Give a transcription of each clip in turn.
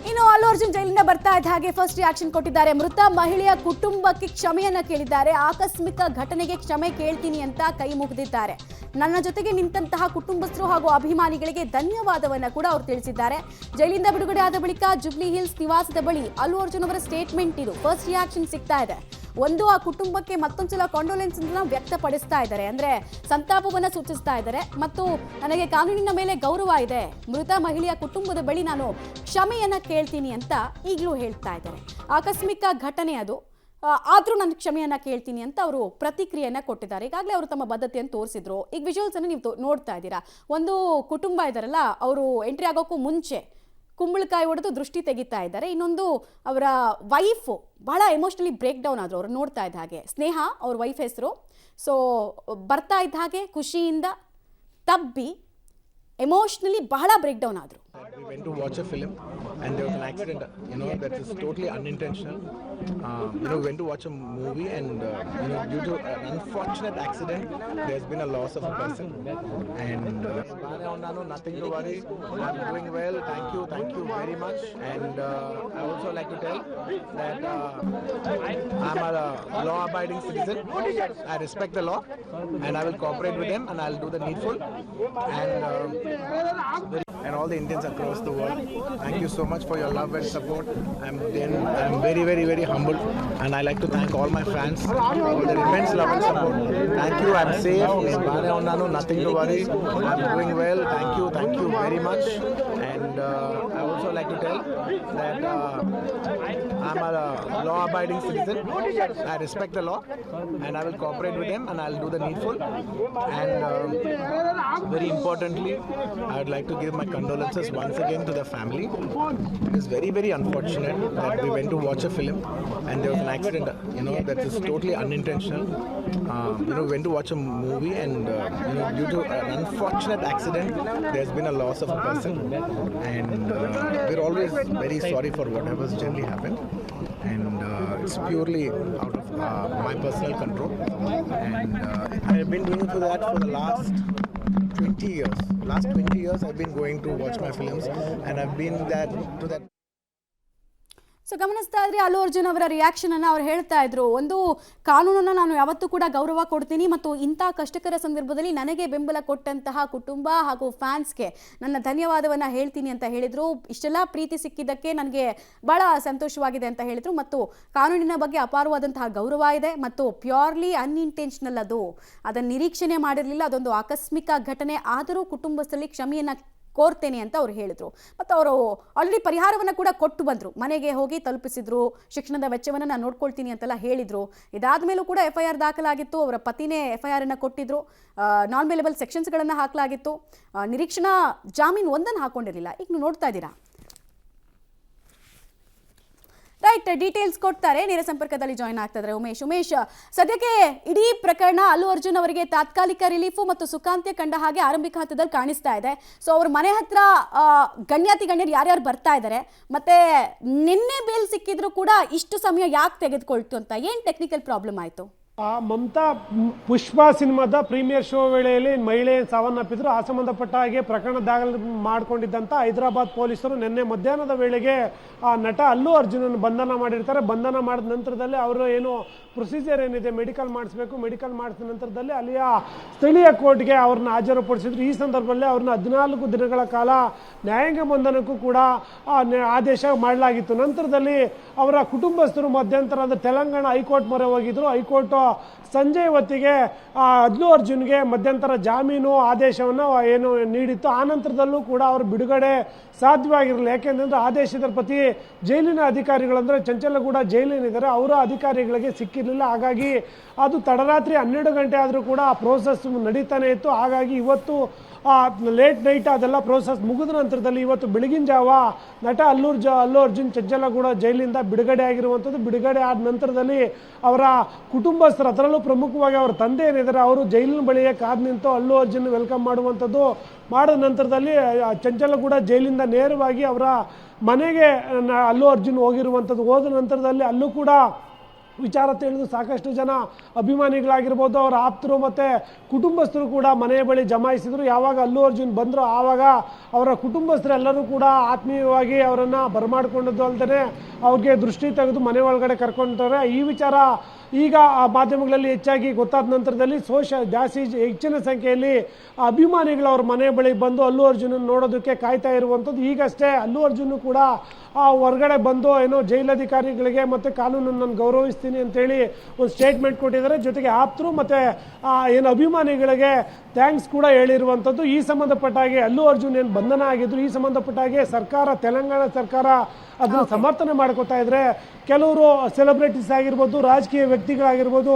ಇನ್ನು ಅಲ್ಲು ಅರ್ಜುನ್ ಜೈಲಿಂದ ಬರ್ತಾ ಇದ್ದ ಹಾಗೆ ಫಸ್ಟ್ ರಿಯಾಕ್ಷನ್ ಕೊಟ್ಟಿದ್ದಾರೆ. ಮೃತ ಮಹಿಳೆಯ ಕುಟುಂಬಕ್ಕೆ ಕ್ಷಮೆಯನ್ನ ಕೇಳಿದ್ದಾರೆ. ಆಕಸ್ಮಿಕ ಘಟನೆಗೆ ಕ್ಷಮೆ ಕೇಳ್ತೀನಿ ಅಂತ ಕೈ ಮುಗಿದಿದ್ದಾರೆ. ನನ್ನ ಜೊತೆಗೆ ನಿಂತಹ ಕುಟುಂಬಸ್ಥರು ಹಾಗೂ ಅಭಿಮಾನಿಗಳಿಗೆ ಧನ್ಯವಾದವನ್ನ ಕೂಡ ಅವರು ತಿಳಿಸಿದ್ದಾರೆ. ಜೈಲಿಂದ ಬಿಡುಗಡೆ ಆದ ಬಳಿಕ ಜುಬ್ಲಿ ಹಿಲ್ಸ್ ನಿವಾಸದ ಬಳಿ ಅಲ್ಲು ಅರ್ಜುನ್ ಅವರ ಸ್ಟೇಟ್ಮೆಂಟ್ ಇದು. ಫಸ್ಟ್ ರಿಯಾಕ್ಷನ್ ಸಿಗ್ತಾ ಇದೆ. ಒಂದು, ಆ ಕುಟುಂಬಕ್ಕೆ ಮತ್ತೊಂದ್ಸಲ ಕಾಂಡೋಲೆನ್ಸ್ ವ್ಯಕ್ತಪಡಿಸ್ತಾ ಇದ್ದಾರೆ, ಅಂದ್ರೆ ಸಂತಾಪವನ್ನ ಸೂಚಿಸ್ತಾ ಇದ್ದಾರೆ. ಮತ್ತು ನನಗೆ ಕಾನೂನಿನ ಮೇಲೆ ಗೌರವ ಇದೆ, ಮೃತ ಮಹಿಳೆಯ ಕುಟುಂಬದ ಬಳಿ ನಾನು ಕ್ಷಮೆಯನ್ನ ಕೇಳ್ತೀನಿ ಅಂತ ಈಗಲೂ ಹೇಳ್ತಾ ಇದ್ದಾರೆ. ಆಕಸ್ಮಿಕ ಘಟನೆ ಅದು, ಆದ್ರೂ ನಾನು ಕ್ಷಮೆಯನ್ನ ಕೇಳ್ತೀನಿ ಅಂತ ಅವರು ಪ್ರತಿಕ್ರಿಯೆಯನ್ನ ಕೊಟ್ಟಿದ್ದಾರೆ. ಈಗಾಗಲೇ ಅವರು ತಮ್ಮ ಬದ್ಧತೆಯನ್ನು ತೋರಿಸಿದ್ರು. ಈಗ ವಿಜುವಲ್ಸ್ ಅನ್ನು ನೀವು ನೋಡ್ತಾ ಇದ್ದೀರಾ. ಒಂದು ಕುಟುಂಬ ಇದಾರಲ್ಲ, ಅವರು ಎಂಟ್ರಿ ಆಗೋಕ್ಕೂ ಮುಂಚೆ ಕುಂಬಳಕಾಯಿ ಹೊಡೆದು ದೃಷ್ಟಿ ತೆಗಿತಾ ಇದ್ದಾರೆ. ಇನ್ನೊಂದು, ಅವರ ವೈಫ್ ಬಹಳ ಎಮೋಷನಲಿ ಬ್ರೇಕ್ ಡೌನ್ ಆದ್ರು. ಅವ್ರು ನೋಡ್ತಾ ಇದ್ದ ಹಾಗೆ, ಸ್ನೇಹ ಅವ್ರ ವೈಫ್ ಹೆಸರು. ಸೊ ಬರ್ತಾ ಇದ್ದ ಹಾಗೆ ಖುಷಿಯಿಂದ ತಬ್ಬಿ ಎಮೋಷನಲಿ ಬಹಳ ಬ್ರೇಕ್ ಡೌನ್ ಆದ್ರು. We went to watch a film and there was an accident, that is totally unintentional. We went to watch a movie and due to an unfortunate accident there's been a loss of a person and nothing to worry, I'm doing well, thank you very much. And I also like to tell that I'm a law abiding citizen. I respect the law and I will cooperate with them and I'll do the needful. And all the Indians across the world, thank you so much for your love and support. I'm very, very, very humbled and I like to thank all my fans for their immense love and support. Thank you, I'm safe, nothing to worry, I'm doing well, thank you very much. And I also like to tell that I'm a law abiding citizen. I respect the law and I will cooperate with them and I'll do the needful. And very importantly, I would like to give my condolences once again to the family. It is very, very unfortunate that we went to watch a film and there was an accident, that is totally unintentional. We went to watch a movie and due to an unfortunate accident there's been a loss of a person and we're always very sorry for whatever's generally happened. And it's purely out of my personal control and I've been doing for that for the last 20 years. Last 20 years I've been going to watch my films and I've been to that. So ಗಮನಿಸ್ತಾ ಇದ್ರೆ ಅಲ್ಲು ಅರ್ಜುನ್ ಅವರ reaction ಅನ್ನ ಅವ್ರು ಹೇಳ್ತಾ ಇದ್ರು. ಒಂದು, ಕಾನೂನನ್ನ ನಾನು ಯಾವತ್ತೂ ಕೂಡ ಗೌರವ ಕೊಡ್ತೀನಿ ಮತ್ತು ಇಂಥ ಕಷ್ಟಕರ ಸಂದರ್ಭದಲ್ಲಿ ನನಗೆ ಬೆಂಬಲ ಕೊಟ್ಟಂತಹ ಕುಟುಂಬ ಹಾಗೂ ಫ್ಯಾನ್ಸ್ಗೆ ನನ್ನ ಧನ್ಯವಾದವನ್ನ ಹೇಳ್ತೀನಿ ಅಂತ ಹೇಳಿದ್ರು. ಇಷ್ಟೆಲ್ಲ ಪ್ರೀತಿ ಸಿಕ್ಕಿದ್ದಕ್ಕೆ ನನಗೆ ಬಹಳ ಸಂತೋಷವಾಗಿದೆ ಅಂತ ಹೇಳಿದ್ರು. ಮತ್ತು ಕಾನೂನಿನ ಬಗ್ಗೆ ಅಪಾರವಾದಂತಹ ಗೌರವ ಇದೆ ಮತ್ತು ಪ್ಯೂರ್ಲಿ ಅನ್ಇಂಟೆನ್ಷನಲ್ ಅದನ್ನು ನಿರೀಕ್ಷಣೆ ಮಾಡಿರಲಿಲ್ಲ. ಅದೊಂದು ಆಕಸ್ಮಿಕ ಘಟನೆ, ಆದರೂ ಕುಟುಂಬಸ್ಥರಲ್ಲಿ ಕ್ಷಮೆಯನ್ನ ಕೋರ್ತೇನೆ ಅಂತ ಅವ್ರು ಹೇಳಿದ್ರು. ಮತ್ತು ಅವರು ಆಲ್ರೆಡಿ ಪರಿಹಾರವನ್ನು ಕೂಡ ಕೊಟ್ಟು ಬಂದರು, ಮನೆಗೆ ಹೋಗಿ ತಲುಪಿಸಿದ್ರು, ಶಿಕ್ಷಣದ ವೆಚ್ಚವನ್ನು ನಾನು ನೋಡ್ಕೊಳ್ತೀನಿ ಅಂತೆಲ್ಲ ಹೇಳಿದರು. ಇದಾದ ಮೇಲೂ ಕೂಡ FIR ದಾಖಲಾಗಿತ್ತು. ಅವರ ಪತಿನೇ FIR ಅನ್ನು ಕೊಟ್ಟಿದ್ರು. ನಾನ್ ಬೇಲೆಬಲ್ ಸೆಕ್ಷನ್ಸ್ಗಳನ್ನು ಹಾಕಲಾಗಿತ್ತು. ನಿರೀಕ್ಷಣಾ ಜಾಮೀನು ಒಂದನ್ನು ಹಾಕೊಂಡಿರಲಿಲ್ಲ. ಈಗ ನೀವು ನೋಡ್ತಾ ಇದ್ದೀರಾ. ರೈಟ್, ಡೀಟೇಲ್ಸ್ ಕೊಡ್ತಾರೆ. ನೇರ ಸಂಪರ್ಕದಲ್ಲಿ ಜಾಯ್ನ್ ಆಗ್ತಾ ಇದ್ದಾರೆ ಉಮೇಶ್. ಸದ್ಯಕ್ಕೆ ಇಡೀ ಪ್ರಕರಣ ಅಲ್ಲು ಅರ್ಜುನ್ ಅವರಿಗೆ ತಾತ್ಕಾಲಿಕ ರಿಲೀಫು ಮತ್ತು ಸುಖಾಂತ್ಯ ಕಂಡ ಹಾಗೆ ಆರಂಭಿಕ ಹಂತದಲ್ಲಿ ಕಾಣಿಸ್ತಾ ಇದೆ. ಸೊ ಅವ್ರ ಮನೆ ಹತ್ರ ಗಣ್ಯರು ಯಾರ್ಯಾರು ಬರ್ತಾ ಇದ್ದಾರೆ, ಮತ್ತೆ ನಿನ್ನೆ ಬೇಲ್ ಸಿಕ್ಕಿದ್ರು ಕೂಡ ಇಷ್ಟು ಸಮಯ ಯಾಕೆ ತೆಗೆದುಕೊಳ್ತು ಅಂತ ಏನು ಟೆಕ್ನಿಕಲ್ ಪ್ರಾಬ್ಲಮ್ ಆಯಿತು? ಮಮತಾ ಪುಷ್ಪ ಸಿನಿಮಾದ ಪ್ರೀಮಿಯರ್ ಶೋ ವೇಳೆಯಲ್ಲಿ ಮಹಿಳೆ ಸಾವನ್ನಪ್ಪಿದ್ರು. ಆ ಸಂಬಂಧಪಟ್ಟ ಹಾಗೆ ಪ್ರಕರಣ ದಾಖಲೆ ಮಾಡಿಕೊಂಡಿದ್ದಂಥ ಹೈದರಾಬಾದ್ ಪೊಲೀಸರು ನಿನ್ನೆ ಮಧ್ಯಾಹ್ನದ ವೇಳೆಗೆ ಆ ನಟ ಅಲ್ಲು ಅರ್ಜುನನ್ನು ಬಂಧನ ಮಾಡಿರ್ತಾರೆ. ಬಂಧನ ಮಾಡಿದ ನಂತರದಲ್ಲಿ ಅವರು ಏನು ಪ್ರೊಸೀಜರ್ ಏನಿದೆ, ಮೆಡಿಕಲ್ ಮಾಡಿಸ್ಬೇಕು, ಮೆಡಿಕಲ್ ಮಾಡಿಸಿದ ನಂತರದಲ್ಲಿ ಅಲ್ಲಿಯ ಸ್ಥಳೀಯ ಕೋರ್ಟ್ಗೆ ಅವ್ರನ್ನ ಹಾಜರುಪಡಿಸಿದ್ರು. ಈ ಸಂದರ್ಭದಲ್ಲಿ ಅವ್ರನ್ನ 14 ದಿನಗಳ ಕಾಲ ನ್ಯಾಯಾಂಗ ಬಂಧನಕ್ಕೂ ಕೂಡ ಆದೇಶ ಮಾಡಲಾಗಿತ್ತು. ನಂತರದಲ್ಲಿ ಅವರ ಕುಟುಂಬಸ್ಥರು ಮಧ್ಯಂತರ ಅಂದರೆ ತೆಲಂಗಾಣ ಹೈಕೋರ್ಟ್ ಮೊರೆ ಹೋಗಿದ್ರು. ಹೈಕೋರ್ಟ್ ಸಂಜೆ ಹೊತ್ತಿಗೆ ಅಲ್ಲು ಅರ್ಜುನ್ಗೆ ಮಧ್ಯಂತರ ಜಾಮೀನು ಆದೇಶವನ್ನು ಏನು ನೀಡಿತ್ತು. ಆ ನಂತರದಲ್ಲೂ ಕೂಡ ಅವರು ಬಿಡುಗಡೆ ಸಾಧ್ಯವಾಗಿರಲಿಲ್ಲ. ಯಾಕೆಂದರೆ ಆದೇಶದ ಪ್ರತಿ ಜೈಲಿನ ಅಧಿಕಾರಿಗಳಂದರೆ ಚಂಚಲಗೂಡ ಜೈಲಿನಿದ್ದಾರೆ, ಅವರ ಅಧಿಕಾರಿಗಳಿಗೆ ಸಿಕ್ಕಿರಲಿಲ್ಲ. ಹಾಗಾಗಿ ಅದು ತಡರಾತ್ರಿ 12 ಗಂಟೆ ಆದರೂ ಕೂಡ ಆ ಪ್ರೋಸೆಸ್ ನಡೀತಾನೆ ಇತ್ತು. ಹಾಗಾಗಿ ಇವತ್ತು ಲೇಟ್ ನೈಟ್ ಅದೆಲ್ಲ ಪ್ರೋಸೆಸ್ ಮುಗಿದ ನಂತರದಲ್ಲಿ ಇವತ್ತು ಬೆಳಗಿನ ಜಾವ ನಟ ಅಲ್ಲು ಅರ್ಜುನ್ ಚಂಚಲಗೂಡ ಜೈಲಿಂದ ಬಿಡುಗಡೆ ಆಗಿರುವಂಥದ್ದು. ಬಿಡುಗಡೆ ಆದ ನಂತರದಲ್ಲಿ ಅವರ ಕುಟುಂಬಸ್ಥರು, ಅದರಲ್ಲೂ ಪ್ರಮುಖವಾಗಿ ಅವರ ತಂದೆ ಏನಿದ್ದಾರೆ, ಅವರು ಜೈಲಿನ ಬಳಿಯೇ ಕಾದು ನಿಂತು ಅಲ್ಲು ಅರ್ಜುನ್ ವೆಲ್ಕಮ್ ಮಾಡುವಂಥದ್ದು ಮಾಡಿದ ನಂತರದಲ್ಲಿ ಚಂಚಲಗೂಡ ಜೈಲಿಂದ ನೇರವಾಗಿ ಅವರ ಮನೆಗೆ ಅಲ್ಲು ಅರ್ಜುನ್ ಹೋಗಿರುವಂಥದ್ದು. ಹೋದ ನಂತರದಲ್ಲಿ ಅಲ್ಲೂ ಕೂಡ ವಿಚಾರ ತಿಳಿದು ಸಾಕಷ್ಟು ಜನ ಅಭಿಮಾನಿಗಳಾಗಿರ್ಬೋದು, ಅವರ ಆಪ್ತರು ಮತ್ತು ಕುಟುಂಬಸ್ಥರು ಕೂಡ ಮನೆಯ ಬಳಿ ಜಮಾಯಿಸಿದರು. ಯಾವಾಗ ಅಲ್ಲು ಅರ್ಜುನ್ ಬಂದರು ಆವಾಗ ಅವರ ಕುಟುಂಬಸ್ಥರೆಲ್ಲರೂ ಕೂಡ ಆತ್ಮೀಯವಾಗಿ ಅವರನ್ನು ಬರಮಾಡಿಕೊಂಡದ್ದು ಅಲ್ಲದೆ ಅವ್ರಿಗೆ ದೃಷ್ಟಿ ತೆಗೆದು ಮನೆ ಒಳಗಡೆ ಕರ್ಕೊಂತಾರೆ. ಈ ವಿಚಾರ ಈಗ ಮಾಧ್ಯಮಗಳಲ್ಲಿ ಹೆಚ್ಚಾಗಿ ಗೊತ್ತಾದ ನಂತರದಲ್ಲಿ ಜಾಸ್ತಿ ಹೆಚ್ಚಿನ ಸಂಖ್ಯೆಯಲ್ಲಿ ಅಭಿಮಾನಿಗಳು ಅವ್ರ ಮನೆ ಬಳಿ ಬಂದು ಅಲ್ಲು ಅರ್ಜುನ್ ನೋಡೋದಕ್ಕೆ ಕಾಯ್ತಾ ಇರುವಂಥದ್ದು. ಈಗಷ್ಟೇ ಅಲ್ಲು ಅರ್ಜುನ್ ಕೂಡ ಹೊರಗಡೆ ಬಂದು ಏನೋ ಜೈಲಧಿಕಾರಿಗಳಿಗೆ ಮತ್ತು ಕಾನೂನನ್ನು ಗೌರವಿಸ್ತೀನಿ ಅಂತೇಳಿ ಒಂದು ಸ್ಟೇಟ್ಮೆಂಟ್ ಕೊಟ್ಟಿದ್ದಾರೆ. ಜೊತೆಗೆ ಆಪ್ತರು ಮತ್ತು ಏನು ಅಭಿಮಾನಿಗಳಿಗೆ ಥ್ಯಾಂಕ್ಸ್ ಕೂಡ ಹೇಳಿರುವಂಥದ್ದು. ಈ ಸಂಬಂಧಪಟ್ಟಾಗೆ ಅಲ್ಲು ಅರ್ಜುನ್ ಏನು ಬಂಧನ ಆಗಿದ್ರು, ಈ ಸಂಬಂಧಪಟ್ಟಾಗೆ ಸರ್ಕಾರ, ತೆಲಂಗಾಣ ಸರ್ಕಾರ ಅದನ್ನು ಸಮರ್ಥನೆ ಮಾಡ್ಕೋತಾ ಇದ್ರೆ, ಕೆಲವರು ಸೆಲೆಬ್ರಿಟೀಸ್ ಆಗಿರ್ಬೋದು, ರಾಜಕೀಯ ವ್ಯಕ್ತಿಗಳಾಗಿರ್ಬೋದು,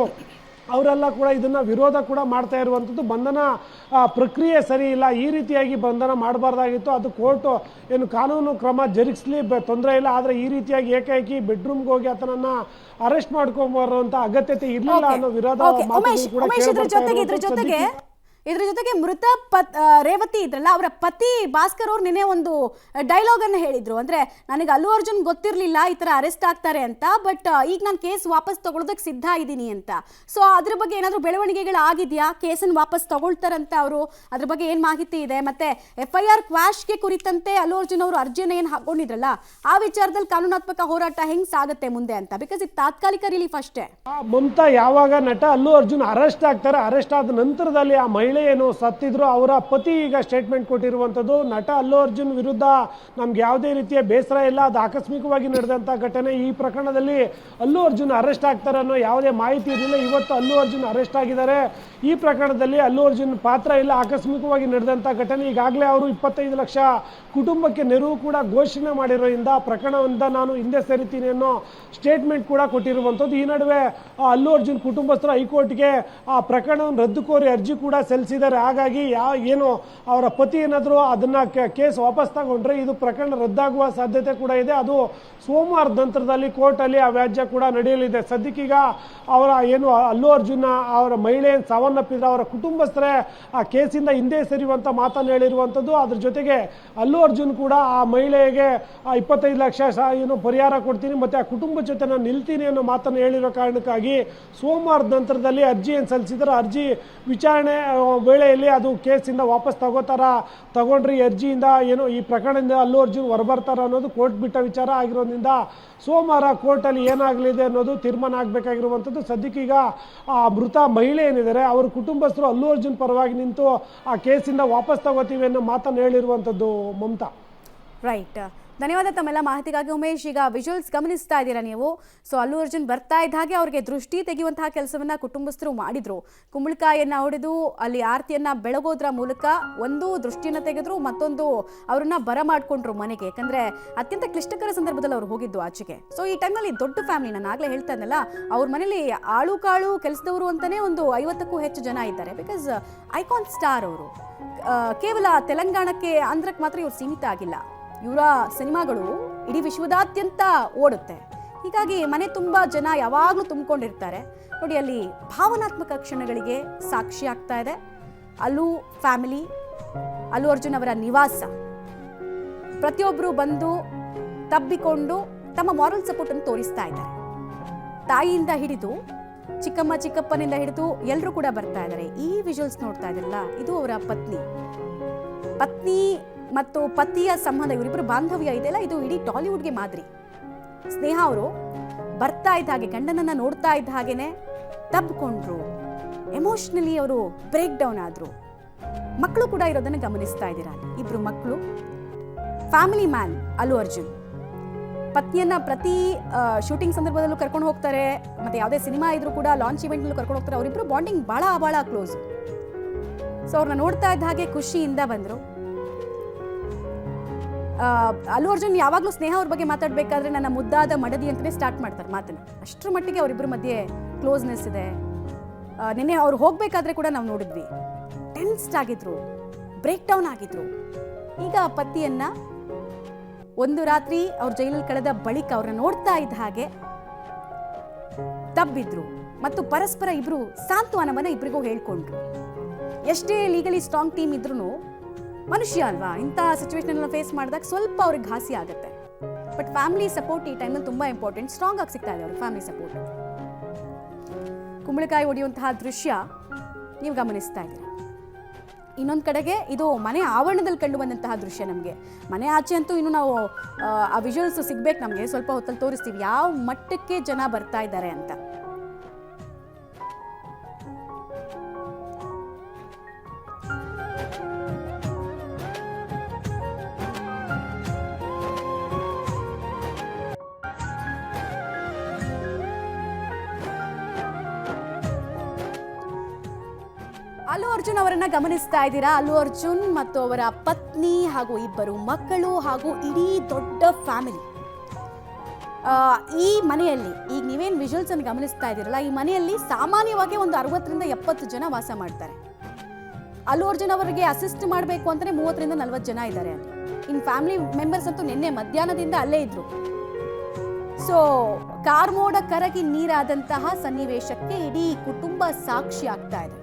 ಅವರೆಲ್ಲ ಕೂಡ ಇದನ್ನು ವಿರೋಧ ಕೂಡ ಮಾಡ್ತಾ ಇರುವಂಥದ್ದು. ಬಂಧನ ಪ್ರಕ್ರಿಯೆ ಸರಿ ಇಲ್ಲ, ಈ ರೀತಿಯಾಗಿ ಬಂಧನ ಮಾಡಬಾರ್ದಾಗಿತ್ತು, ಅದು ಕೋರ್ಟು ಏನು ಕಾನೂನು ಕ್ರಮ ಜರುಗಿಸ್ಲಿ, ತೊಂದರೆ ಇಲ್ಲ. ಆದರೆ ಈ ರೀತಿಯಾಗಿ ಏಕಾಏಕಿ ಬೆಡ್ರೂಮ್ಗೆ ಹೋಗಿ ಆತನನ್ನ ಅರೆಸ್ಟ್ ಮಾಡ್ಕೊಂಬರುವಂಥ ಅಗತ್ಯತೆ ಇರಲಿಲ್ಲ ಅನ್ನೋ ವಿರೋಧ ಮಾತುಗಳು ಕೂಡ ಕೇಳಿಬರ್ತಾ ಇರುವಂಥದ್ದು. ಇದ್ರ ಜೊತೆಗೆ ಮೃತ ರೇವತಿ ಇದ್ರಲ್ಲ, ಅವರ ಪತಿ ಭಾಸ್ಕರ್ ಅವ್ರು ನಿನ್ನೆ ಒಂದು ಡೈಲಾಗ್ ಅನ್ನು ಹೇಳಿದ್ರು. ಅಂದ್ರೆ ನನಗೆ ಅಲ್ಲು ಅರ್ಜುನ್ ಗೊತ್ತಿರಲಿಲ್ಲ ಈ ತರ ಅರೆಸ್ಟ್ ಆಗ್ತಾರೆ ಅಂತ, ಬಟ್ ಈಗ ನಾನು ಕೇಸ್ ವಾಪಸ್ ತಗೊಳ್ಳೋದಕ್ಕೆ ಸಿದ್ಧ ಇದ್ದೀನಿ ಅಂತ. ಸೊ ಅದ್ರ ಬಗ್ಗೆ ಏನಾದರೂ ಬೆಳವಣಿಗೆಗಳು ಆಗಿದೆಯಾ? ಕೇಸನ್ನು ವಾಪಸ್ ತಗೊಳ್ತಾರಂತ ಅವರು, ಅದ್ರ ಬಗ್ಗೆ ಏನು ಮಾಹಿತಿ ಇದೆ? ಮತ್ತೆ FIR ಕ್ವಾಶ್ಗೆ ಕುರಿತಂತೆ ಅಲ್ಲು ಅರ್ಜುನ್ ಅವರು ಅರ್ಜಿಯನ್ನು ಏನು ಹಾಕೊಂಡಿದ್ರಲ್ಲ, ಆ ವಿಚಾರದಲ್ಲಿ ಕಾನೂನಾತ್ಮಕ ಹೋರಾಟ ಹೆಂಗ್ ಸಾಗುತ್ತೆ ಮುಂದೆ ಅಂತ? ಬಿಕಾಸ್ ಇದು ತಾತ್ಕಾಲಿಕ ರಿಲೀಫ್ ಅಷ್ಟೇ. ಮಮತಾ, ಯಾವಾಗ ನಟ ಅಲ್ಲು ಅರ್ಜುನ್ ಅರೆಸ್ಟ್ ಆಗ್ತಾರೆ, ಅರೆಸ್ಟ್ ಆದ ನಂತರದಲ್ಲಿ ಆ ಮಹಿಳೆ ಏನು ಸತ್ತಿದ್ರು ಅವರ ಪತಿ ಈಗ ಸ್ಟೇಟ್ಮೆಂಟ್ ಕೊಟ್ಟಿರುವಂಥದ್ದು. ನಟ ಅಲ್ಲು ಅರ್ಜುನ್ ವಿರುದ್ಧ ನಮ್ಗೆ ಯಾವುದೇ ರೀತಿಯ ಬೇಸರ ಇಲ್ಲ, ಅದು ಆಕಸ್ಮಿಕವಾಗಿ ನಡೆದಂಥ ಘಟನೆ. ಈ ಪ್ರಕರಣದಲ್ಲಿ ಅಲ್ಲು ಅರ್ಜುನ್ ಅರೆಸ್ಟ್ ಆಗ್ತಾರೆ ಅನ್ನೋ ಯಾವುದೇ ಮಾಹಿತಿ ಇರಲಿಲ್ಲ. ಇವತ್ತು ಅಲ್ಲು ಅರ್ಜುನ್ ಅರೆಸ್ಟ್ ಆಗಿದ್ದಾರೆ. ಈ ಪ್ರಕರಣದಲ್ಲಿ ಅಲ್ಲು ಅರ್ಜುನ್ ಪಾತ್ರ ಇಲ್ಲ, ಆಕಸ್ಮಿಕವಾಗಿ ನಡೆದಂಥ ಘಟನೆ. ಈಗಾಗಲೇ ಅವರು 25 ಲಕ್ಷ ಕುಟುಂಬಕ್ಕೆ ನೆರವು ಕೂಡ ಘೋಷಣೆ ಮಾಡಿರೋದ್ರಿಂದ ಪ್ರಕರಣದಿಂದ ನಾನು ಹಿಂದೆ ಸರಿತೀನಿ ಅನ್ನೋ ಸ್ಟೇಟ್ಮೆಂಟ್ ಕೂಡ ಕೊಟ್ಟಿರುವಂಥದ್ದು. ಈ ನಡುವೆ ಅಲ್ಲು ಅರ್ಜುನ್ ಕುಟುಂಬಸ್ಥರು ಹೈಕೋರ್ಟ್ಗೆ ಆ ಪ್ರಕರಣವನ್ನು ರದ್ದು ಕೋರಿ ಅರ್ಜಿ ಕೂಡ ಸಲ್ಲಿಸಿದ್ದಾರೆ. ಹಾಗಾಗಿ ಏನು ಅವರ ಪತಿ ಏನಾದರೂ ಅದನ್ನು ಕೇಸ್ ವಾಪಸ್ ತಗೊಂಡ್ರೆ ಇದು ಪ್ರಕರಣ ರದ್ದಾಗುವ ಸಾಧ್ಯತೆ ಕೂಡ ಇದೆ. ಅದು ಸೋಮವಾರದ ನಂತರದಲ್ಲಿ ಕೋರ್ಟಲ್ಲಿ ಆ ವ್ಯಾಜ್ಯ ಕೂಡ ನಡೆಯಲಿದೆ. ಸದ್ಯಕ್ಕೀಗ ಅವರ ಏನು ಅಲ್ಲು ಅರ್ಜುನ್ ಅವರ ಮಹಿಳೆಯನ್ನು ಸಾವನ್ನಪ್ಪಿದ್ರೆ ಅವರ ಕುಟುಂಬಸ್ಥರೇ ಆ ಕೇಸಿಂದ ಹಿಂದೆ ಸರಿಯುವಂಥ ಮಾತನ್ನು ಹೇಳಿರುವಂಥದ್ದು. ಅದ್ರ ಜೊತೆಗೆ ಅಲ್ಲು ಅರ್ಜುನ್ ಕೂಡ ಆ ಮಹಿಳೆಗೆ 25 ಲಕ್ಷ ಏನು ಪರಿಹಾರ ಕೊಡ್ತೀನಿ ಮತ್ತು ಆ ಕುಟುಂಬದ ಜೊತೆ ನಾನು ನಿಲ್ತೀನಿ ಅನ್ನೋ ಮಾತನ್ನು ಹೇಳಿರೋ ಕಾರಣಕ್ಕಾಗಿ ಸೋಮವಾರದ ನಂತರದಲ್ಲಿ ಅರ್ಜಿಯನ್ನು ಸಲ್ಲಿಸಿದರೆ ಅರ್ಜಿ ವಿಚಾರಣೆ ವೇಳೆಯಲ್ಲಿ ಅದು ಕೇಸಿಂದ ವಾಪಸ್ ತಗೊಂಡ್ರೆ ಅರ್ಜಿಯಿಂದ ಏನು ಈ ಪ್ರಕರಣದಿಂದ ಅಲ್ಲು ಅರ್ಜುನ್ ಹೊರಬರ್ತಾರೆ ಅನ್ನೋದು ಕೋರ್ಟ್ ಬಿಟ್ಟ ವಿಚಾರ ಆಗಿರೋದ್ರಿಂದ ಸೋಮವಾರ ಕೋರ್ಟಲ್ಲಿ ಏನಾಗಲಿದೆ ಅನ್ನೋದು ತೀರ್ಮಾನ ಆಗಬೇಕಾಗಿರುವಂಥದ್ದು. ಸದ್ಯಕ್ಕೀಗ ಆ ಮೃತ ಮಹಿಳೆ ಏನಿದ್ದಾರೆ ಅವ್ರ ಕುಟುಂಬಸ್ಥರು ಅಲ್ಲು ಅರ್ಜುನ್ ಪರವಾಗಿ ನಿಂತು ಆ ಕೇಸಿಂದ ವಾಪಸ್ ತಗೋತೀವಿ ಅನ್ನೋ ಮಾತನ್ನು ಹೇಳಿರುವಂಥದ್ದು. ಮಮತಾ, ರೈಟ್, ಧನ್ಯವಾದ ತಮ್ಮೆಲ್ಲ ಮಾಹಿತಿಗಾಗಿ. ಉಮೇಶ್, ಈಗ ವಿಜುವಲ್ಸ್ ಗಮನಿಸ್ತಾ ಇದ್ದೀರಾ ನೀವು. ಸೊ ಅಲ್ಲು ಅರ್ಜುನ್ ಬರ್ತಾ ಇದ್ದ ಹಾಗೆ ಅವ್ರಿಗೆ ದೃಷ್ಟಿ ತೆಗೆಯುವಂತಹ ಕೆಲಸವನ್ನ ಕುಟುಂಬಸ್ಥರು ಮಾಡಿದ್ರು. ಕುಂಬಳಕಾಯಿಯನ್ನ ಹೊಡೆದು ಅಲ್ಲಿ ಆರತಿಯನ್ನ ಬೆಳಗೋದ್ರ ಮೂಲಕ ಒಂದು ದೃಷ್ಟಿಯನ್ನ ತೆಗೆದ್ರು, ಮತ್ತೊಂದು ಅವ್ರನ್ನ ಬರಮಾಡ್ಕೊಂಡ್ರು ಮನೆಗೆ. ಯಾಕಂದ್ರೆ ಅತ್ಯಂತ ಕ್ಲಿಷ್ಟಕರ ಸಂದರ್ಭದಲ್ಲಿ ಅವ್ರು ಹೋಗಿದ್ದು ಆಚೆಗೆ. ಸೊ ಈ ಟೈಮ್ನಲ್ಲಿ ದೊಡ್ಡ ಫ್ಯಾಮಿಲಿ, ನಾನು ಆಗ್ಲೇ ಹೇಳ್ತಾ ಇದ್ದಲ್ಲ, ಅವ್ರ ಮನೇಲಿ ಆಳು ಕಾಳು ಕೆಲಸದವರು ಅಂತಾನೆ ಒಂದು 50ಕ್ಕೂ ಹೆಚ್ಚು ಜನ ಇದ್ದಾರೆ. ಬಿಕಾಸ್ ಐಕಾನ್ ಸ್ಟಾರ್ ಅವರು. ಕೇವಲ ತೆಲಂಗಾಣಕ್ಕೆ, ಆಂಧ್ರಕ್ಕೆ ಮಾತ್ರ ಇವ್ರು ಸೀಮಿತ ಆಗಿಲ್ಲ. ಇವರ ಸಿನಿಮಾಗಳು ಇಡೀ ವಿಶ್ವದಾದ್ಯಂತ ಓಡುತ್ತೆ. ಹೀಗಾಗಿ ಮನೆ ತುಂಬ ಜನ ಯಾವಾಗಲೂ ತುಂಬಿಕೊಂಡಿರ್ತಾರೆ. ನೋಡಿ, ಅಲ್ಲಿ ಭಾವನಾತ್ಮಕ ಕ್ಷಣಗಳಿಗೆ ಸಾಕ್ಷಿ ಆಗ್ತಾ ಇದೆ ಅಲ್ಲು ಫ್ಯಾಮಿಲಿ, ಅಲ್ಲು ಅರ್ಜುನ್ ಅವರ ನಿವಾಸ. ಪ್ರತಿಯೊಬ್ಬರು ಬಂದು ತಬ್ಬಿಕೊಂಡು ತಮ್ಮ ಮಾರಲ್ ಸಪೋರ್ಟ್ ಅನ್ನು ತೋರಿಸ್ತಾ ಇದ್ದಾರೆ. ತಾಯಿಯಿಂದ ಹಿಡಿದು ಚಿಕ್ಕಮ್ಮ ಚಿಕ್ಕಪ್ಪನಿಂದ ಹಿಡಿದು ಎಲ್ಲರೂ ಕೂಡ ಬರ್ತಾ ಇದ್ದಾರೆ. ಈ ವಿಜುವಲ್ಸ್ ನೋಡ್ತಾ ಇದ್ರಲ್ಲ, ಇದು ಅವರ ಪತ್ನಿ ಮತ್ತು ಪತಿಯ ಸಂಬಂಧ, ಇವರಿಬ್ಬರು ಬಾಂಧವ್ಯ ಇದೆಯಲ್ಲ, ಇದು ಇಡೀ ಟಾಲಿವುಡ್ಗೆ ಮಾದರಿ. ಸ್ನೇಹ ಅವರು ಬರ್ತಾ ಇದ್ದ ಹಾಗೆ, ಗಂಡನನ್ನ ನೋಡ್ತಾ ಇದ್ದ ಹಾಗೇನೆ ತಬ್ಕೊಂಡ್ರು, ಎಮೋಷನಲಿ ಅವರು ಬ್ರೇಕ್ ಡೌನ್ ಆದ್ರು. ಮಕ್ಕಳು ಕೂಡ ಇರೋದನ್ನ ಗಮನಿಸ್ತಾ ಇದ್ದೀರಾ. ಇಬ್ರು ಮಕ್ಕಳು, ಫ್ಯಾಮಿಲಿ ಮ್ಯಾನ್ ಅಲ್ಲು ಅರ್ಜುನ್. ಪತ್ನಿಯನ್ನ ಪ್ರತಿ ಶೂಟಿಂಗ್ ಸಂದರ್ಭದಲ್ಲೂ ಕರ್ಕೊಂಡು ಹೋಗ್ತಾರೆ, ಮತ್ತೆ ಯಾವುದೇ ಸಿನಿಮಾ ಇದ್ರೂ ಕೂಡ ಲಾಂಚ್ ಇವೆಂಟ್ನಲ್ಲೂ ಕರ್ಕೊಂಡು ಹೋಗ್ತಾರೆ. ಅವರಿಬ್ರು ಬಾಂಡಿಂಗ್ ಬಹಳ ಕ್ಲೋಸ್. ಸೊ ಅವ್ರನ್ನ ನೋಡ್ತಾ ಇದ್ದ ಹಾಗೆ ಖುಷಿಯಿಂದ ಬಂದರು. ಅಲ್ಲು ಅರ್ಜುನ್ ಯಾವಾಗಲೂ ಸ್ನೇಹ ಅವ್ರ ಬಗ್ಗೆ ಮಾತಾಡಬೇಕಾದ್ರೆ ನನ್ನ ಮುದ್ದಾದ ಮಡದಿ ಅಂತಲೇ ಸ್ಟಾರ್ಟ್ ಮಾಡ್ತಾರೆ ಮಾತನ್ನು. ಅಷ್ಟರ ಮಟ್ಟಿಗೆ ಅವರಿಬ್ಬರ ಮಧ್ಯೆ ಕ್ಲೋಸ್ನೆಸ್ ಇದೆ. ನಿನ್ನೆ ಅವ್ರು ಹೋಗಬೇಕಾದ್ರೆ ಕೂಡ ನಾವು ನೋಡಿದ್ವಿ, ಟೆನ್ಸ್ಡ್ ಆಗಿದ್ರು, ಬ್ರೇಕ್ ಡೌನ್ ಆಗಿದ್ರು. ಈಗ ಪತಿಯನ್ನ ಒಂದು ರಾತ್ರಿ ಅವ್ರ ಜೈಲಲ್ಲಿ ಕಳೆದ ಬಳಿಕ ಅವ್ರನ್ನ ನೋಡ್ತಾ ಇದ್ದ ಹಾಗೆ ತಬ್ಬಿದ್ರು ಮತ್ತು ಪರಸ್ಪರ ಇಬ್ರು ಸಾಂತ್ವನವನ್ನ ಇಬ್ಬರಿಗೂ ಹೇಳ್ಕೊಂಡ್ರು. ಎಷ್ಟೇ ಲೀಗಲಿ ಸ್ಟ್ರಾಂಗ್ ಟೀಮ್ ಇದ್ರೂ ಮನುಷ್ಯ ಅಲ್ವಾ, ಇಂಥ ಸಿಚುವೇಶನ್ ಫೇಸ್ ಮಾಡಿದಾಗ ಸ್ವಲ್ಪ ಅವ್ರಿಗೆ ಘಾಸಿ ಆಗುತ್ತೆ. ಬಟ್ ಫ್ಯಾಮಿಲಿ ಸಪೋರ್ಟ್ ಈ ಟೈಮಲ್ಲಿ ತುಂಬ ಇಂಪಾರ್ಟೆಂಟ್. ಸ್ಟ್ರಾಂಗ್ ಆಗಿ ಸಿಗ್ತಾ ಇದೆ ಅವ್ರಿಗೆ ಫ್ಯಾಮಿಲಿ ಸಪೋರ್ಟ್. ಕುಂಬಳಕಾಯಿ ಹೊಡೆಯುವಂತಹ ದೃಶ್ಯ ನೀವು ಗಮನಿಸ್ತಾ ಇದ್ದೀರಾ. ಇನ್ನೊಂದು ಕಡೆಗೆ ಇದು ಮನೆ ಆವರಣದಲ್ಲಿ ಕಂಡು ಬಂದಂತಹ ದೃಶ್ಯ. ನಮಗೆ ಮನೆ ಆಚೆ ಅಂತೂ ಇನ್ನು ನಾವು ಆ ವಿಜುವಲ್ಸ್ ಸಿಗ್ಬೇಕು ನಮಗೆ, ಸ್ವಲ್ಪ ಹೊತ್ತಲ್ಲಿ ತೋರಿಸ್ತೀವಿ ಯಾವ ಮಟ್ಟಕ್ಕೆ ಜನ ಬರ್ತಾ ಇದ್ದಾರೆ ಅಂತ. ಅಲ್ಲು ಅರ್ಜುನ್ ಅವರನ್ನ ಗಮನಿಸ್ತಾ ಇದ್ದೀರಾ. ಅಲ್ಲು ಅರ್ಜುನ್ ಮತ್ತು ಅವರ ಪತ್ನಿ ಹಾಗೂ ಇಬ್ಬರು ಮಕ್ಕಳು ಹಾಗೂ ಇಡೀ ದೊಡ್ಡ ಫ್ಯಾಮಿಲಿ ಈ ಮನೆಯಲ್ಲಿ ಈಗ ನೀವೇನು ವಿಜುವಲ್ಸ್ ಅನ್ನು ಗಮನಿಸ್ತಾ ಇದ್ದೀರಲ್ಲ, ಈ ಮನೆಯಲ್ಲಿ ಸಾಮಾನ್ಯವಾಗಿ ಒಂದು 60ರಿಂದ 70 ಜನ ವಾಸ ಮಾಡ್ತಾರೆ. ಅಲ್ಲು ಅರ್ಜುನ್ ಅವರಿಗೆ ಅಸಿಸ್ಟ್ ಮಾಡಬೇಕು ಅಂತಲೇ 30ರಿಂದ 40 ಜನ ಇದ್ದಾರೆ ಅಲ್ಲಿ. ಇನ್ನು ಫ್ಯಾಮಿಲಿ ಮೆಂಬರ್ಸ್ ಅಂತೂ ನಿನ್ನೆ ಮಧ್ಯಾಹ್ನದಿಂದ ಅಲ್ಲೇ ಇದ್ರು. ಸೊ ಕಾರ್ಮೋಡ ಕರಗಿ ನೀರಾದಂತಹ ಸನ್ನಿವೇಶಕ್ಕೆ ಇಡೀ ಕುಟುಂಬ ಸಾಕ್ಷಿ ಆಗ್ತಾ ಇದೆ.